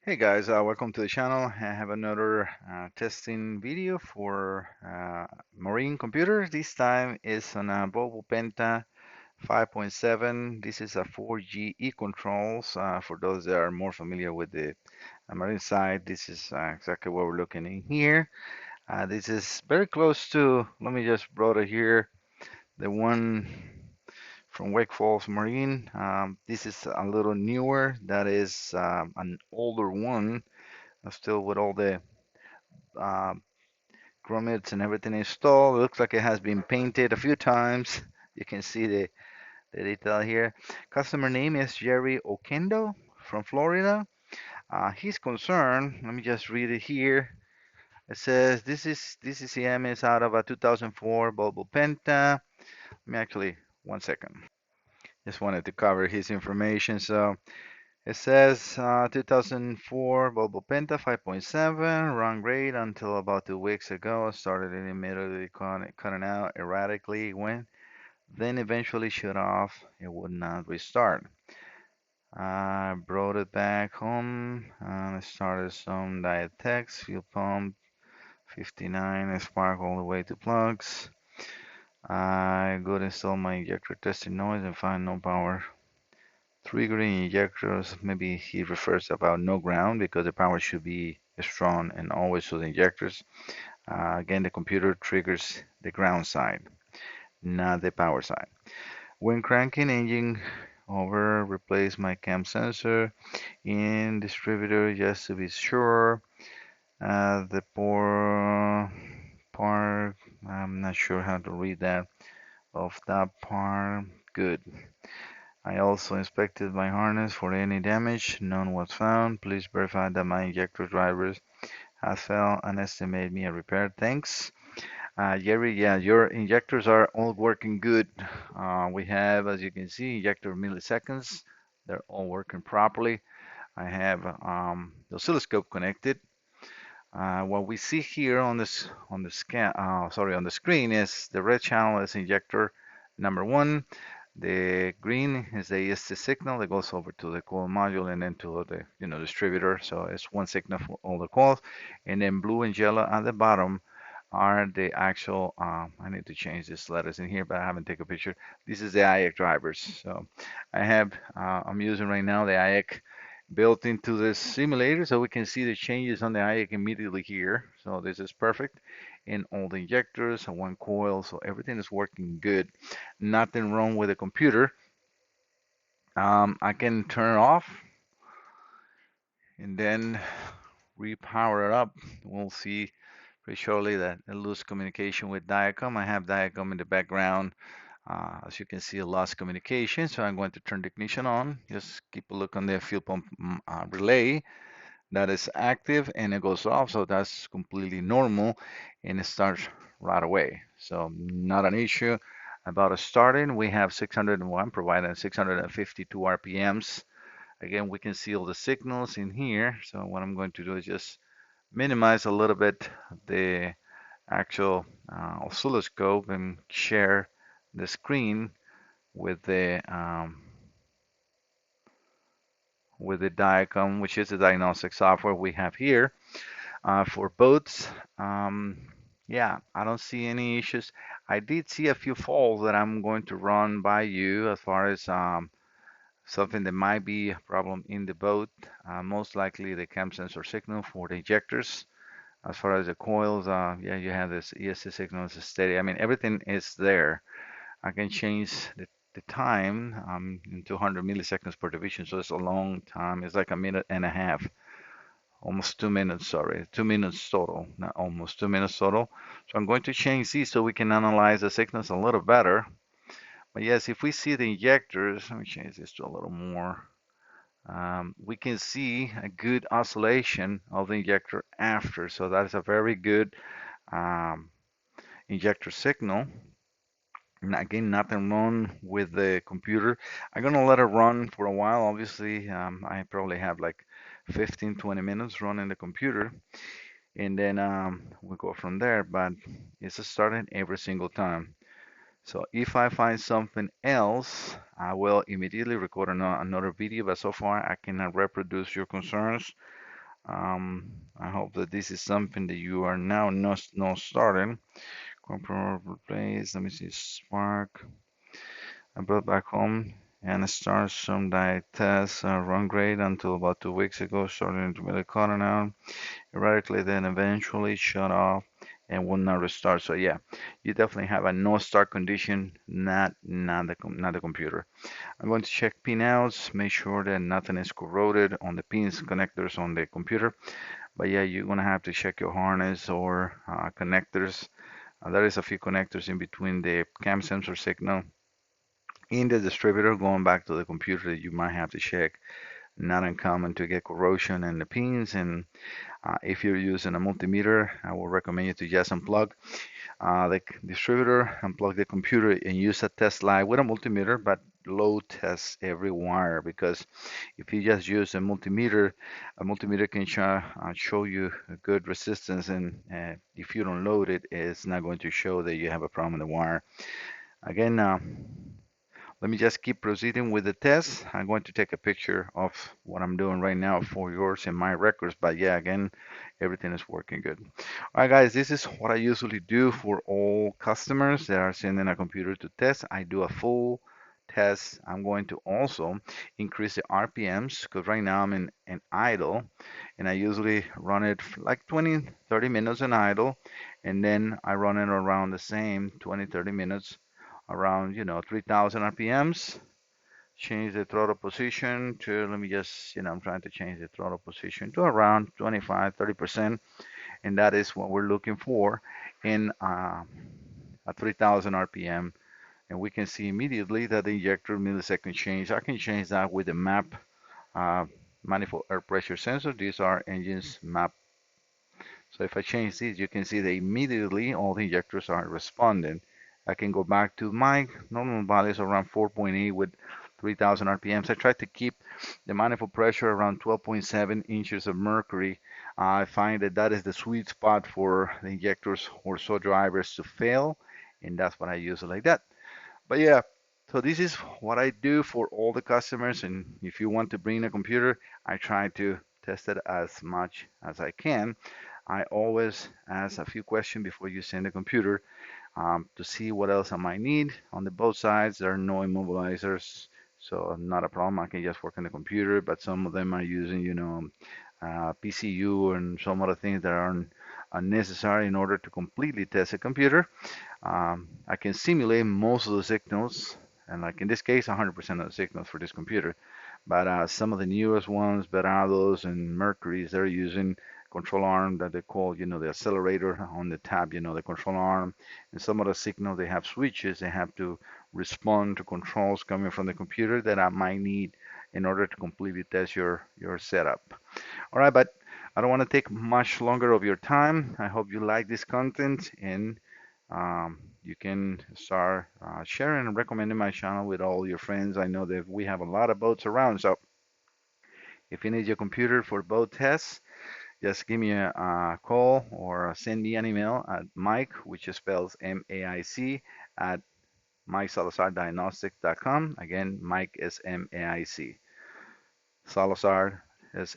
Hey guys, welcome to the channel. I have another testing video for Marine computer. This time is on a Volvo Penta 5.7. This is a 4G e-controls. For those that are more familiar with the Marine side, this is exactly what we're looking in here. This is very close to, let me just brought it here, the one from Wake Falls Marine. This is a little newer. That is an older one still with all the uh, grommets and everything installed. It looks like it has been painted a few times. You can see the detail here. Customer name is Jerry Oquendo from Florida. He's concerned. Let me just read it here. It says this ECM is out of a 2004 Volvo Penta. Let me actually 1 second. Just wanted to cover his information. So it says 2004 Volvo Penta 5.7, run great until about 2 weeks ago. Started immediately cutting out erratically when then eventually shut off. It would not restart. I brought it back home and I started some diet text, fuel pump 59, spark all the way to plugs. I go to install my injector testing noise and find no power. Triggering injectors, maybe he refers about no ground because the power should be strong and always to the injectors. Again, the computer triggers the ground side, not the power side. When cranking engine over, replace my cam sensor in distributor just to be sure. The poor part, I'm not sure how to read that. Of that part, good. I also inspected my harness for any damage. None was found. Please verify that my injector drivers have failed and estimate me a repair. Thanks. Jerry, yeah, your injectors are all working good. We have, as you can see, injector milliseconds. They're all working properly. I have the oscilloscope connected. What we see here on this on the scan, sorry, on the screen is the red channel is injector number one. The green is the ESC signal that goes over to the coil module and then to the distributor. So it's one signal for all the coils. And then blue and yellow at the bottom are the actual. I need to change these letters in here, but I haven't taken a picture. This is the IAC drivers. So I have. I'm using right now the IAC built into this simulator, so we can see the changes on the IAC immediately here. So this is perfect in all the injectors and one coil, so everything is working good. Nothing wrong with the computer. I can turn it off and then repower it up. We'll see pretty shortly that I lose communication with Diacom. I have Diacom in the background. As you can see, lost communication, so I'm going to turn the ignition on. Just keep a look on the fuel pump relay. That is active and it goes off, so that's completely normal and it starts right away. So not an issue about starting. We have 601 providing 652 RPMs. Again, we can see all the signals in here. So what I'm going to do is just minimize a little bit the actual oscilloscope and share the screen with the Diacom, which is the diagnostic software we have here. For boats, yeah, I don't see any issues. I did see a few faults that I'm going to run by you as far as something that might be a problem in the boat. Most likely the cam sensor signal for the injectors. As far as the coils, yeah, you have this ESC signal is steady. I mean, everything is there. I can change the time in 200 milliseconds per division, so it's a long time. It's like a minute and a half. Almost 2 minutes, sorry, 2 minutes total, not almost 2 minutes total. So I'm going to change these so we can analyze the signals a little better. But yes, if we see the injectors, let me change this to a little more. We can see a good oscillation of the injector after. So that is a very good um, injector signal. And again, nothing wrong with the computer. I'm gonna let it run for a while. Obviously, I probably have like 15, 20 minutes running the computer and then we go from there. But it's starting every single time. So if I find something else, I will immediately record another video. But so far, I cannot reproduce your concerns. I hope that this is something that you are now not starting. Control replace. Let me see. Spark. I brought back home and start some diet tests. Run great until about 2 weeks ago. Started intermittent cutting out erratically, then eventually shut off and will not restart. So yeah, you definitely have a no start condition, not the computer. I'm going to check pinouts, make sure that nothing is corroded on the pins connectors on the computer. But yeah, you're gonna have to check your harness or connectors. There is a few connectors in between the cam sensor signal in the distributor going back to the computer that you might have to check. Not uncommon to get corrosion in the pins, and if you're using a multimeter, I will recommend you to just unplug the distributor, unplug the computer, and use a test light with a multimeter, but load test every wire, because if you just use a multimeter can show you a good resistance, and if you don't load it, it's not going to show that you have a problem in the wire. Again, let me just keep proceeding with the test. I'm going to take a picture of what I'm doing right now for yours and my records. But yeah, again, everything is working good. All right, guys, this is what I usually do for all customers that are sending a computer to test. I do a full test. I'm going to also increase the RPMs because right now I'm in idle, and I usually run it like 20, 30 minutes in idle, and then I run it around the same 20, 30 minutes around 3000 RPMs. Change the throttle position to, let me just, I'm trying to change the throttle position to around 25, 30%, and that is what we're looking for in a 3000 RPM. And we can see immediately that the injector millisecond change. I can change that with the map uh, manifold air pressure sensor. These are engines map. So if I change these, you can see that immediately all the injectors are responding. I can go back to my normal values around 4.8 with 3000 RPMs. I try to keep the manifold pressure around 12.7 inches of mercury. I find that that is the sweet spot for the injectors or so drivers to fail, and that's what I use it like that. But yeah, so this is what I do for all the customers. And if you want to bring a computer, I try to test it as much as I can. I always ask a few questions before you send the computer to see what else I might need. On the both sides, there are no immobilizers, so not a problem. I can just work on the computer, but some of them are using, PCU and some other things that aren't unnecessary in order to completely test a computer. I can simulate most of the signals, and like in this case, 100% of the signals for this computer. But some of the newest ones, Verados and Mercury's, they're using control arm that they call, the accelerator on the tab, the control arm. And some of the signals, they have switches. They have to respond to controls coming from the computer that I might need in order to completely test your setup. All right, but I don't want to take much longer of your time. I hope you like this content, and you can start sharing and recommending my channel with all your friends. I know that we have a lot of boats around, so if you need your computer for boat tests, just give me a call or send me an email at Mike, which spells MAIC, at MikeSalazarDiagnostic.com. Again, Mike is MAIC. Salazar is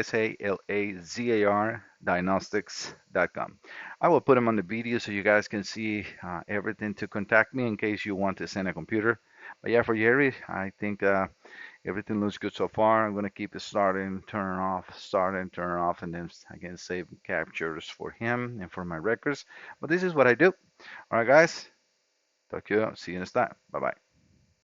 Salazar diagnostics.com. I will put them on the video so you guys can see everything to contact me in case you want to send a computer. But yeah, for Jerry, I think everything looks good so far. I'm going to keep it starting, turn off, and then again save captures for him and for my records. But this is what I do. All right, guys. Talk to you. See you next time. Bye bye.